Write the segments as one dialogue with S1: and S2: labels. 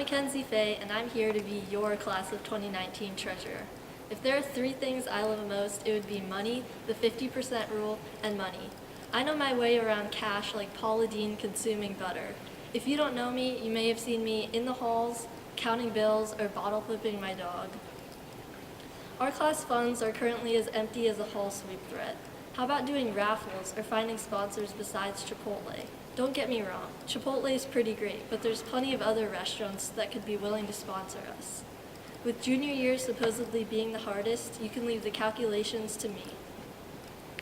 S1: Mackenzie Fay, and I'm here to be your Class of 2019 treasurer. If there are three things I love most, it would be money, the 50% rule, and money. I know my way around cash like Paula Deen consuming butter. If you don't know me, you may have seen me in the halls, counting bills, or bottle flipping my dog. Our class funds are currently as empty as a hall sweep thread. How about doing raffles or finding sponsors besides Chipotle? Don't get me wrong, Chipotle is pretty great, but there's plenty of other restaurants that could be willing to sponsor us. With junior year supposedly being the hardest, you can leave the calculations to me.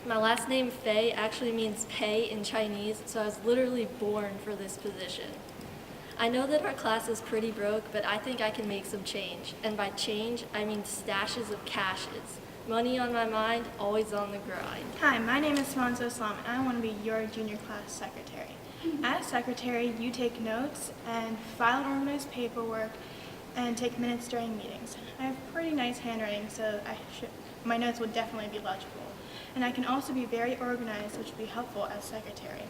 S1: My last name, Fay, actually means pay in Chinese, so I was literally born for this position. I know that our class is pretty broke, but I think I can make some change. And by change, I mean stashes of cashes. Money on my mind, always on the grind.
S2: Hi, my name is Swanzo Islam, and I want to be your junior class secretary. As secretary, you take notes and file and organize paperwork and take minutes during meetings. I have pretty nice handwriting, so my notes will definitely be legible. And I can also be very organized, which will be helpful as secretary.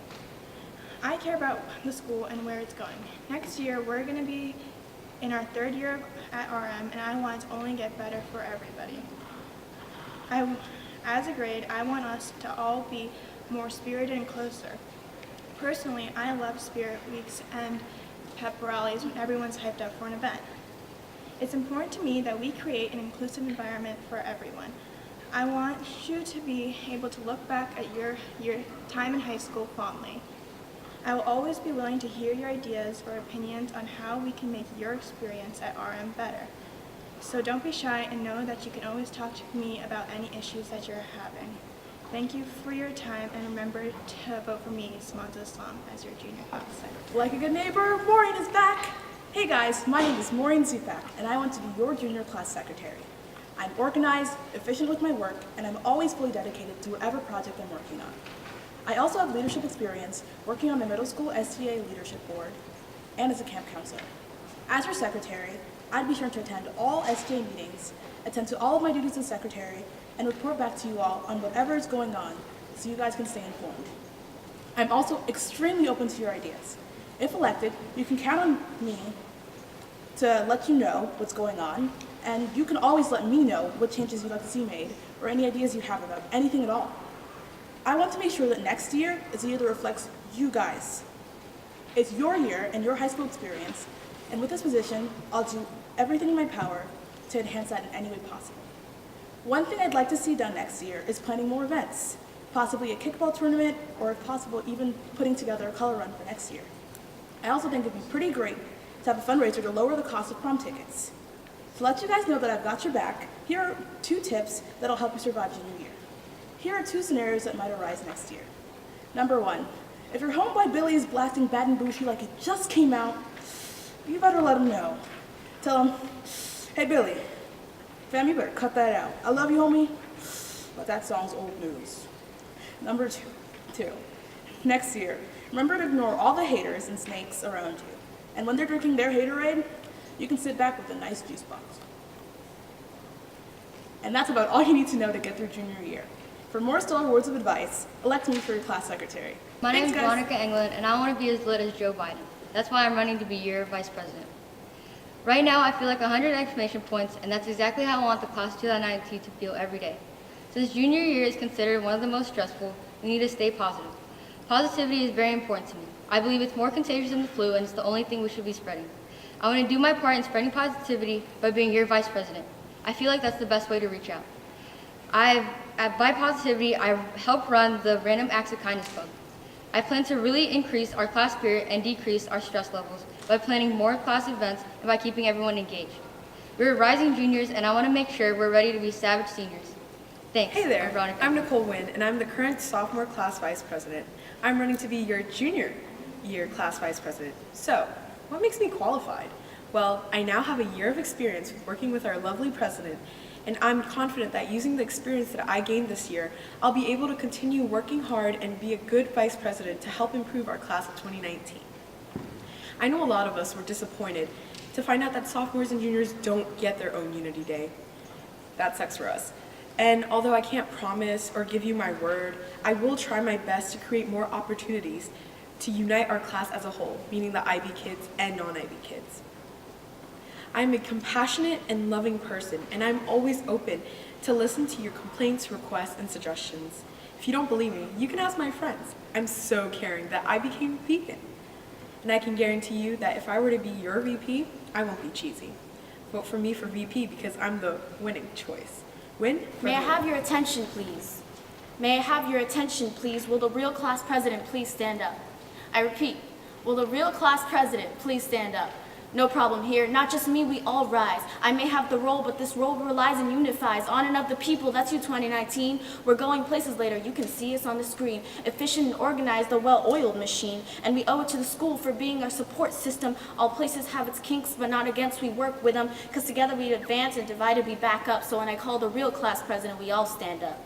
S2: I care about the school and where it's going. Next year, we're going to be in our third year at RM, and I want it to only get better for everybody. As a grade, I want us to all be more spirited and closer. Personally, I love spirit weeks and pep rallies when everyone's hyped up for an event. It's important to me that we create an inclusive environment for everyone. I want you to be able to look back at your time in high school fondly. I will always be willing to hear your ideas or opinions on how we can make your experience at RM better. So don't be shy and know that you can always talk to me about any issues that you're having. Thank you for your time, and remember to vote for me, Samantha Islam, as your junior class secretary.
S3: Like a good neighbor, Maureen is back. Hey guys, my name is Maureen Zufak, and I want to be your junior class secretary. I'm organized, efficient with my work, and I'm always fully dedicated to whatever project I'm working on. I also have leadership experience working on the middle school STA leadership board and as a camp counselor. As your secretary, I'd be sure to attend all STA meetings, attend to all of my duties as secretary, and report back to you all on whatever is going on so you guys can stay informed. I'm also extremely open to your ideas. If elected, you can count on me to let you know what's going on, and you can always let me know what changes you'd like to see made or any ideas you have about anything at all. I want to make sure that next year is a year that reflects you guys. It's your year and your high school experience, and with this position, I'll do everything in my power to enhance that in any way possible. One thing I'd like to see done next year is planning more events, possibly a kickball tournament, or if possible, even putting together a color run for next year. I also think it'd be pretty great to have a fundraiser to lower the cost of prom tickets. To let you guys know that I've got your back, here are 2 tips that'll help you survive junior year. Here are 2 scenarios that might arise next year. Number 1, if your homeboy Billy is blasting Bad and Bougie like it just came out, you better let him know. Tell him, hey Billy, fam, you better cut that out. I love you, homie, but that song's old news. Number 2, next year, remember to ignore all the haters and snakes around you. And when they're drinking their haterade, you can sit back with a nice juice box. And that's about all you need to know to get through junior year. For more stellar words of advice, elect me for your class secretary.
S4: My name is
S3: Thanks, guys.
S4: Veronica England, and I want to be as lit as Joe Biden. That's why I'm running to be your vice president. Right now, I feel like 100 exclamation points, and that's exactly how I want the class of 2019 to feel every day. Since junior year is considered one of the most stressful, we need to stay positive. Positivity is very important to me. I believe it's more contagious than the flu, and it's the only thing we should be spreading. I want to do my part in spreading positivity by being your vice president. I feel like that's the best way to reach out. By positivity, I help run the Random Acts of Kindness Club. I plan to really increase our class spirit and decrease our stress levels by planning more class events and by keeping everyone engaged. We're rising juniors, and I want to make sure we're ready to be savage seniors. Thanks.
S5: Hey there,
S4: Veronica.
S5: I'm Nicole Wynn, and I'm the current sophomore class vice president. I'm running to be your junior year class vice president. So, what makes me qualified? Well, I now have a year of experience working with our lovely president, and I'm confident that using the experience that I gained this year, I'll be able to continue working hard and be a good vice president to help improve our class of 2019. I know a lot of us were disappointed to find out that sophomores and juniors don't get their own Unity Day. That sucks for us. And although I can't promise or give you my word, I will try my best to create more opportunities to unite our class as a whole, meaning the IB kids and non-IB kids. I'm a compassionate and loving person, and I'm always open to listen to your complaints, requests, and suggestions. If you don't believe me, you can ask my friends. I'm so caring that I became a vegan. And I can guarantee you that if I were to be your VP, I won't be cheesy. Vote for me for VP because I'm the winning choice. Win for
S6: May I
S5: me.
S6: have your attention, please? May I have your attention, please? Will the real class president please stand up? I repeat, will the real class president please stand up? No problem here. Not just me, we all rise. I may have the role, but this role relies and unifies on and of the people. That's you, 2019. We're going places later. You can see us on the screen. Efficient and organized, a well-oiled machine. And we owe it to the school for being our support system. All places have its kinks, but not against. We work with them, because together we advance and divided we back up. So when I call the real class president, we all stand up.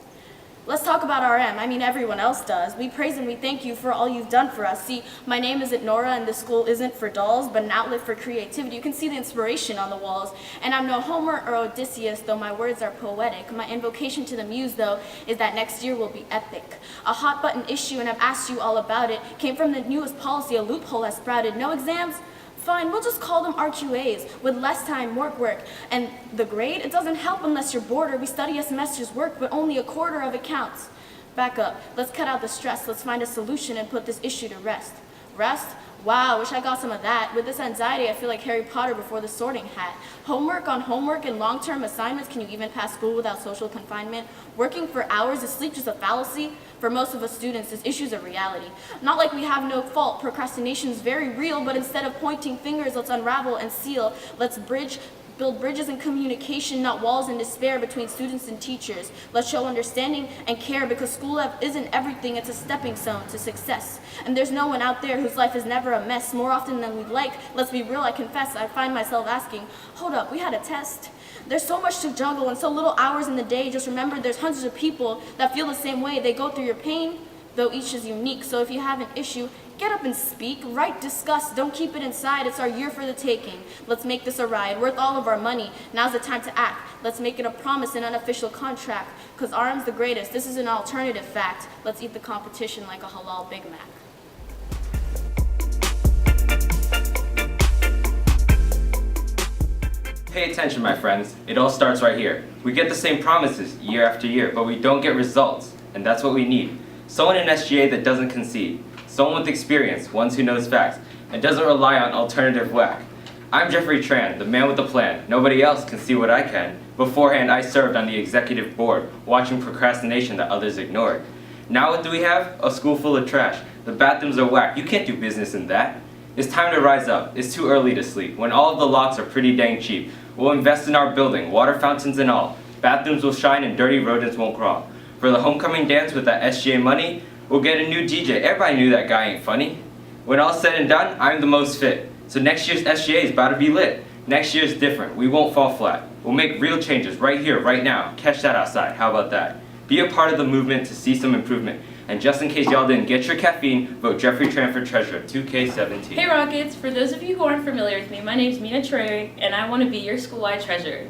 S6: Let's talk about RM. I mean, everyone else does. We praise and we thank you for all you've done for us. See, my name isn't Nora, and this school isn't for dolls, but an outlet for creativity. You can see the inspiration on the walls. And I'm no Homer or Odysseus, though my words are poetic. My invocation to the muse, though, is that next year will be epic. A hot-button issue, and I've asked you all about it, came from the newest policy. A loophole has sprouted. No exams? Fine, we'll just call them RQAs, with less time, more work. And the grade, it doesn't help unless you're bored, or we study a semester's work, but only a quarter of it counts. Back up, let's cut out the stress, let's find a solution and put this issue to rest. Rest? Wow, wish I got some of that. With this anxiety, I feel like Harry Potter before the sorting hat. Homework on homework and long-term assignments. Can you even pass school without social confinement? Working for hours, is sleep just a fallacy? For most of us students, this issue's a reality. Not like we have no fault. Procrastination's very real, but instead of pointing fingers, let's unravel and seal. Let's build bridges and communication, not walls and despair between students and teachers. Let's show understanding and care, because school life isn't everything, it's a stepping stone to success. And there's no one out there whose life is never a mess. More often than we'd like, let's be real, I confess, I find myself asking, hold up, we had a test. There's so much to juggle and so little hours in the day. Just remember, there's hundreds of people that feel the same way. They go through your pain, though each is unique. So if you have an issue, get up and speak, write, discuss, don't keep it inside. It's our year for the taking. Let's make this a ride, worth all of our money. Now's the time to act. Let's make it a promise, an unofficial contract, because RM's the greatest. This is an alternative fact. Let's eat the competition like a halal Big Mac.
S7: Pay attention, my friends. It all starts right here. We get the same promises year after year, but we don't get results, and that's what we need. Someone in SGA that doesn't concede. Someone with experience, ones who knows facts, and doesn't rely on alternative whack. I'm Jeffrey Tran, the man with the plan. Nobody else can see what I can. Beforehand, I served on the executive board, watching procrastination that others ignored. Now what do we have? A school full of trash. The bathrooms are whack. You can't do business in that. It's time to rise up. It's too early to sleep, when all of the locks are pretty dang cheap. We'll invest in our building, water fountains and all. Bathrooms will shine and dirty rodents won't crawl. For the homecoming dance with that SGA money, we'll get a new DJ. Everybody knew that guy ain't funny. When all's said and done, I'm the most fit. So next year's SGA is about to be lit. Next year's different. We won't fall flat. We'll make real changes right here, right now. Catch that outside. How about that? Be a part of the movement to see some improvement. And just in case y'all didn't get your caffeine, vote Jeffrey Tran for treasurer, 2K17.
S8: Hey Rockets, for those of you who aren't familiar with me, my name's Mina Troy, and I want to be your school-wide treasurer.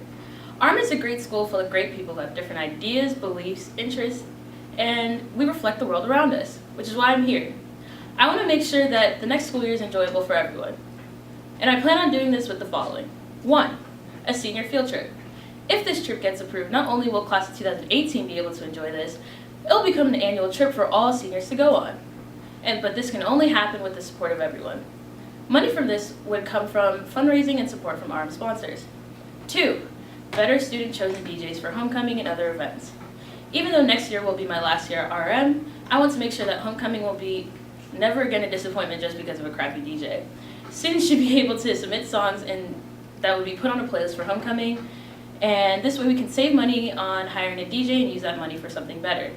S8: ARM is a great school full of great people who have different ideas, beliefs, interests, and we reflect the world around us, which is why I'm here. I want to make sure that the next school year is enjoyable for everyone. And I plan on doing this with the following. 1, a senior field trip. If this trip gets approved, not only will class of 2018 be able to enjoy this, it'll become an annual trip for all seniors to go on. But this can only happen with the support of everyone. Money from this would come from fundraising and support from ARM sponsors. 2, better student-chosen DJs for homecoming and other events. Even though next year will be my last year at RM, I want to make sure that homecoming will be never again a disappointment just because of a crappy DJ. Students should be able to submit songs and that would be put on a playlist for homecoming, and this way we can save money on hiring a DJ and use that money for something better.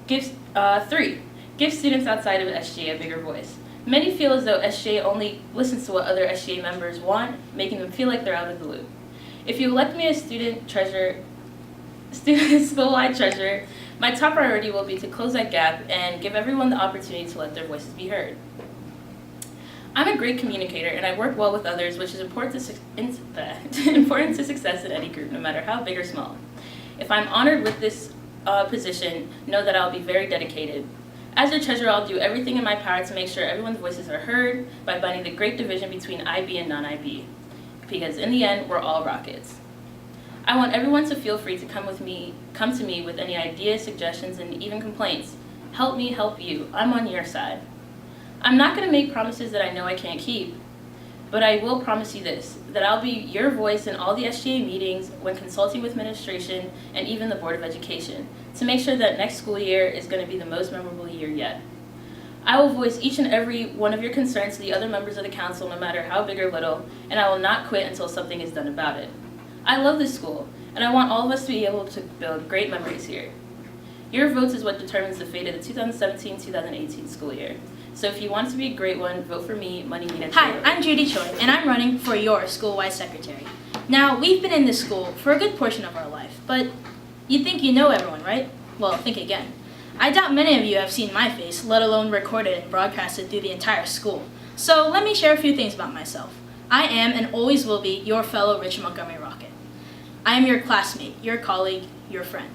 S8: 3, give students outside of SGA a bigger voice. Many feel as though SGA only listens to what other SGA members want, making them feel like they're out of the loop. If you elect me as student school-wide treasurer, my top priority will be to close that gap and give everyone the opportunity to let their voices be heard. I'm a great communicator and I work well with others, which is important to success in any group, no matter how big or small. If I'm honored with this position, know that I'll be very dedicated. As your treasurer, I'll do everything in my power to make sure everyone's voices are heard by binding the great division between IB and non-IB. because in the end, we're all Rockets. I want everyone to feel free to come to me with any ideas, suggestions, and even complaints. Help me help you. I'm on your side. I'm not going to make promises that I know I can't keep, but I will promise you this, that I'll be your voice in all the SGA meetings when consulting with administration and even the Board of Education to make sure that next school year is going to be the most memorable year yet. I will voice each and every one of your concerns to the other members of the council, no matter how big or little, and I will not quit until something is done about it. I love this school, and I want all of us to be able to build great memories here. Your votes is what determines the fate of the 2017-2018 school year. So if you want it to be a great one, vote for me, Money Mina.
S9: Hi, I'm Judy Choi, and I'm running for your school-wide secretary. Now, we've been in this school for a good portion of our life, but you think you know everyone, right? Well, think again. I doubt many of you have seen my face, let alone recorded and broadcasted through the entire school. So let me share a few things about myself. I am and always will be your fellow Richmond Montgomery Rocket. I am your classmate, your colleague, your friend.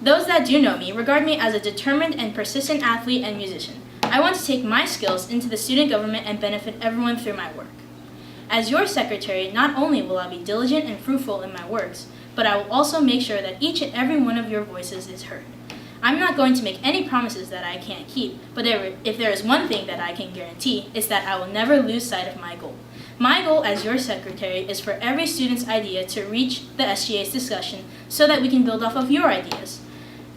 S9: Those that do know me regard me as a determined and persistent athlete and musician. I want to take my skills into the student government and benefit everyone through my work. As your secretary, not only will I be diligent and fruitful in my works, but I will also make sure that each and every one of your voices is heard. I'm not going to make any promises that I can't keep, but if there is one thing that I can guarantee, it's that I will never lose sight of my goal. My goal as your secretary is for every student's idea to reach the SGA's discussion so that we can build off of your ideas.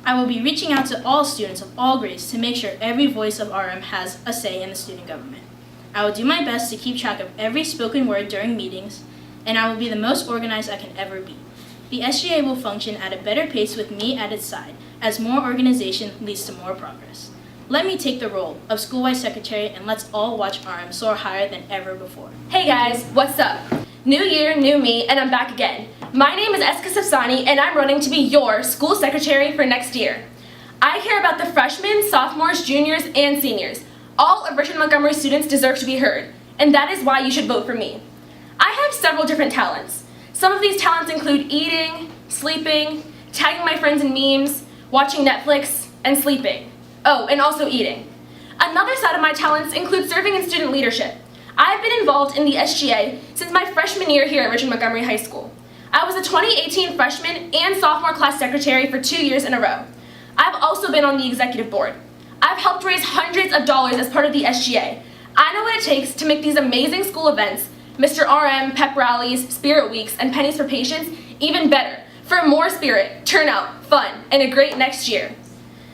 S9: I will be reaching out to all students of all grades to make sure every voice of RM has a say in the student government. I will do my best to keep track of every spoken word during meetings, and I will be the most organized I can ever be. The SGA will function at a better pace with me at its side, as more organization leads to more progress. Let me take the role of school-wide secretary, and let's all watch RM soar higher than ever before.
S10: Hey guys, what's up? New year, new me, and I'm back again. My name is Eska Safsani, and I'm running to be your school secretary for next year. I care about the freshmen, sophomores, juniors, and seniors. All of Richmond Montgomery students deserve to be heard, and that is why you should vote for me. I have several different talents. Some of these talents include eating, sleeping, tagging my friends in memes, watching Netflix, and sleeping. Oh, and also eating. Another side of my talents includes serving in student leadership. I've been involved in the SGA since my freshman year here at Richmond Montgomery High School. I was the 2018 freshman and sophomore class secretary for 2 years in a row. I've also been on the executive board. I've helped raise hundreds of dollars as part of the SGA. I know what it takes to make these amazing school events, Mr. RM, pep rallies, spirit weeks, and pennies for patients, even better, for more spirit, turnout, fun, and a great next year.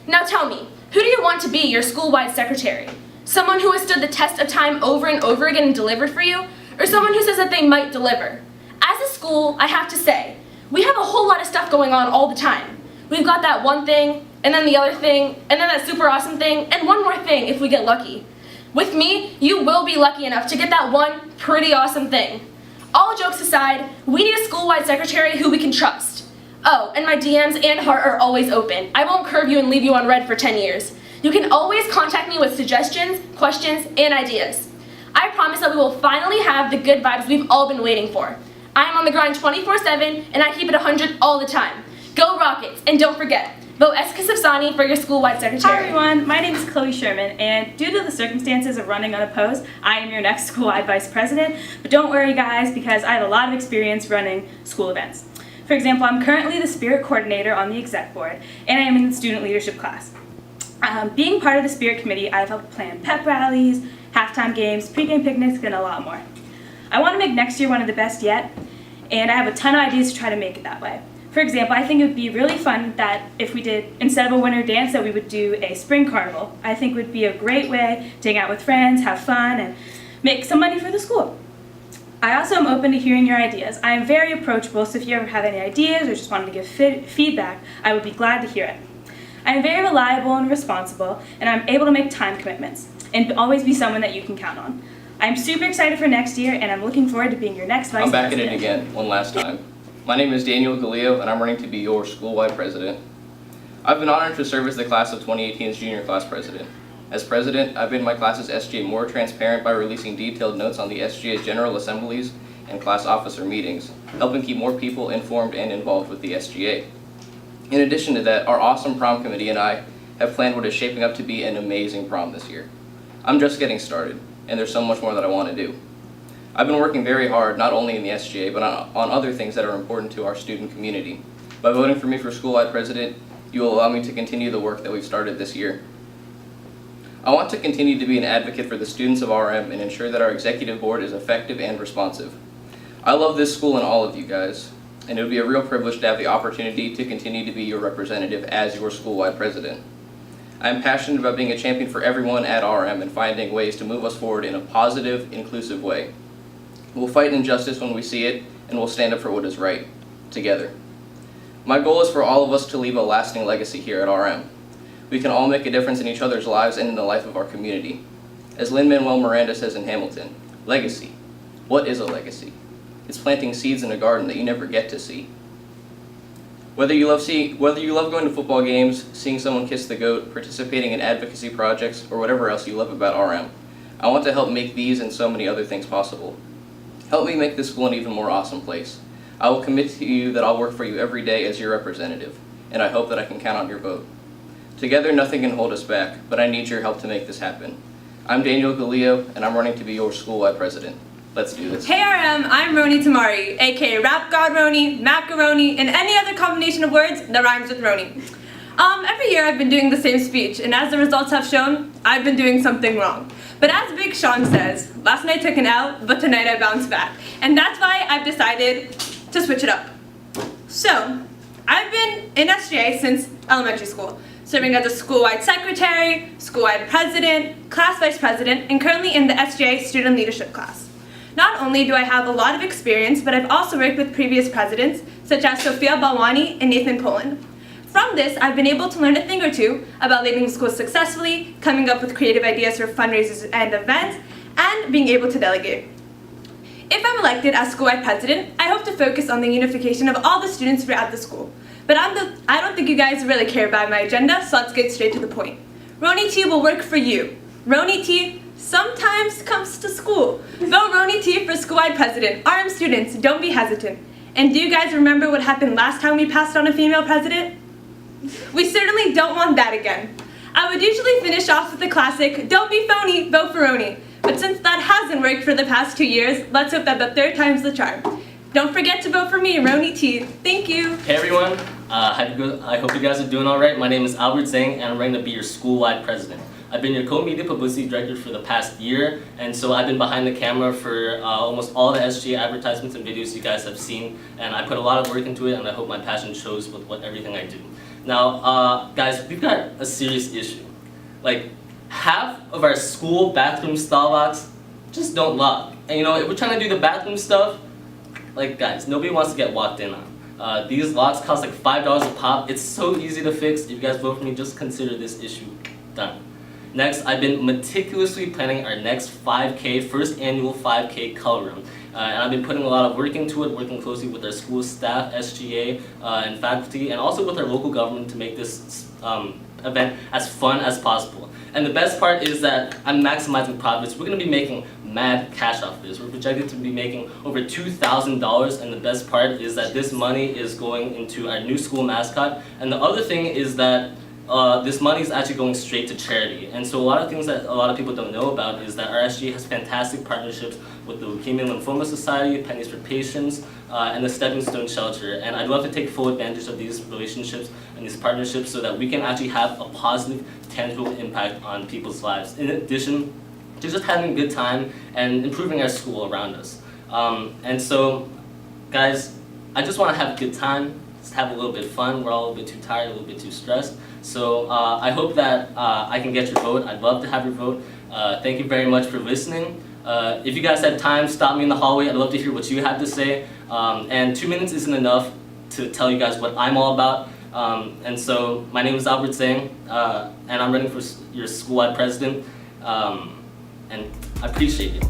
S10: Now tell me, who do you want to be your school-wide secretary? Someone who has stood the test of time over and over again and delivered for you? Or someone who says that they might deliver? As a school, I have to say, we have a whole lot of stuff going on all the time. We've got that one thing, and then the other thing, and then that super awesome thing, and one more thing if we get lucky. With me, you will be lucky enough to get that one pretty awesome thing. All jokes aside, we need a school-wide secretary who we can trust. Oh, and my DMs and heart are always open. I won't curve you and leave you on red for 10 years. You can always contact me with suggestions, questions, and ideas. I promise that we will finally have the good vibes we've all been waiting for. I am on the grind 24/7, and I keep it 100 all the time. Go Rockets, and don't forget, vote Eska Safsani for your school-wide secretary.
S11: Hi everyone, my name is Chloe Sherman, and due to the circumstances of running unopposed, I am your next school-wide vice president. But don't worry guys, because I have a lot of experience running school events. For example, I'm currently the spirit coordinator on the exec board, and I am in the student leadership class. Being part of the spirit committee, I've helped plan pep rallies, halftime games, pregame picnics, and a lot more. I want to make next year one of the best yet, and I have a ton of ideas to try to make it that way. For example, I think it would be really fun that if we did, instead of a winter dance, that we would do a spring carnival. I think it would be a great way to hang out with friends, have fun, and make some money for the school. I also am open to hearing your ideas. I am very approachable, so if you ever have any ideas or just wanted to give feedback, I would be glad to hear it. I am very reliable and responsible, and I'm able to make time commitments and always be someone that you can count on. I'm super excited for next year, and I'm looking forward to being your next vice president.
S12: I'm back at it again, one last time. My name is Daniel Galileo, and I'm running to be your school-wide president. I've been honored to serve as the class of 2018's junior class president. As president, I've made my class's SGA more transparent by releasing detailed notes on the SGA's general assemblies and class officer meetings, helping keep more people informed and involved with the SGA. In addition to that, our awesome prom committee and I have planned what is shaping up to be an amazing prom this year. I'm just getting started, and there's so much more that I want to do. I've been working very hard, not only in the SGA, but on other things that are important to our student community. By voting for me for school-wide president, you will allow me to continue the work that we've started this year. I want to continue to be an advocate for the students of RM and ensure that our executive board is effective and responsive. I love this school and all of you guys, and it would be a real privilege to have the opportunity to continue to be your representative as your school-wide president. I am passionate about being a champion for everyone at RM and finding ways to move us forward in a positive, inclusive way. We'll fight injustice when we see it, and we'll stand up for what is right, together. My goal is for all of us to leave a lasting legacy here at RM. We can all make a difference in each other's lives and in the life of our community. As Lin-Manuel Miranda says in Hamilton, legacy. What is a legacy? It's planting seeds in a garden that you never get to see. Whether you love going to football games, seeing someone kiss the goat, participating in advocacy projects, or whatever else you love about RM, I want to help make these and so many other things possible. Help me make this school an even more awesome place. I will commit to you that I'll work for you every day as your representative, and I hope that I can count on your vote. Together, nothing can hold us back, but I need your help to make this happen. I'm Daniel Galileo, and I'm running to be your school-wide president. Let's do this.
S10: Hey RM, I'm Roni Tamari, aka Rap God Roni, Macaroni, and any other combination of words that rhymes with Roni. Every year I've been doing the same speech, and as the results have shown, I've been doing something wrong. But as Big Sean says, last night took an L, but tonight I bounced back. And that's why I've decided to switch it up. So, I've been in SGA since elementary school, serving as a school-wide secretary, school-wide president, class vice president, and currently in the SGA student leadership class. Not only do I have a lot of experience, but I've also worked with previous presidents, such as Sophia Balwani and Nathan Poland. From this, I've been able to learn a thing or two about leading the school successfully, coming up with creative ideas for fundraisers and events, and being able to delegate. If I'm elected as school-wide president, I hope to focus on the unification of all the students throughout the school. But I don't think you guys really care about my agenda, so let's get straight to the point. Roni T will work for you. Roni T sometimes comes to school. Vote Roni T for school-wide president. RM students, don't be hesitant. And do you guys remember what happened last time we passed on a female president? We certainly don't want that again. I would usually finish off with the classic, don't be phony, vote for Roni. But since that hasn't worked for the past 2 years, let's hope that the third time's the charm. Don't forget to vote for me, Roni T. Thank you.
S13: Hey everyone, I hope you guys are doing alright. My name is Albert Zhang and I'm ready to be your school-wide president. I've been your co-media publicity director for the past year, and so I've been behind the camera for almost all the SGA advertisements and videos you guys have seen, and I put a lot of work into it, and I hope my passion shows with everything I do. Now, guys, we've got a serious issue. Like, half of our school bathroom stall locks just don't lock. And you know, if we're trying to do the bathroom stuff, like guys, nobody wants to get walked in on. These locks cost like $5 a pop. It's so easy to fix. If you guys vote for me, just consider this issue done. Next, I've been meticulously planning our next 5K, first annual 5K color run. And I've been putting a lot of work into it, working closely with our school staff, SGA, and faculty, and also with our local government to make this event as fun as possible. And the best part is that I'm maximizing profits. We're going to be making mad cash off this. We're projected to be making over $2,000, and the best part is that this money is going into our new school mascot. And the other thing is that this money is actually going straight to charity. And so a lot of things that a lot of people don't know about is that our SGA has fantastic partnerships with the Leukemia and Lymphoma Society, Pennies for Patients, and the Stepping Stone Shelter. And I'd love to take full advantage of these relationships and these partnerships so that we can actually have a positive, tangible impact on people's lives, in addition to just having a good time and improving our school around us. And so, guys, I just want to have a good time, just have a little bit of fun. We're all a little bit too tired, a little bit too stressed. So I hope that I can get your vote. I'd love to have your vote. Thank you very much for listening. If you guys have time, stop me in the hallway. I'd love to hear what you have to say. And 2 minutes isn't enough to tell you guys what I'm all about. And so my name is Albert Zhang, and I'm running for your school-wide president. And I appreciate you.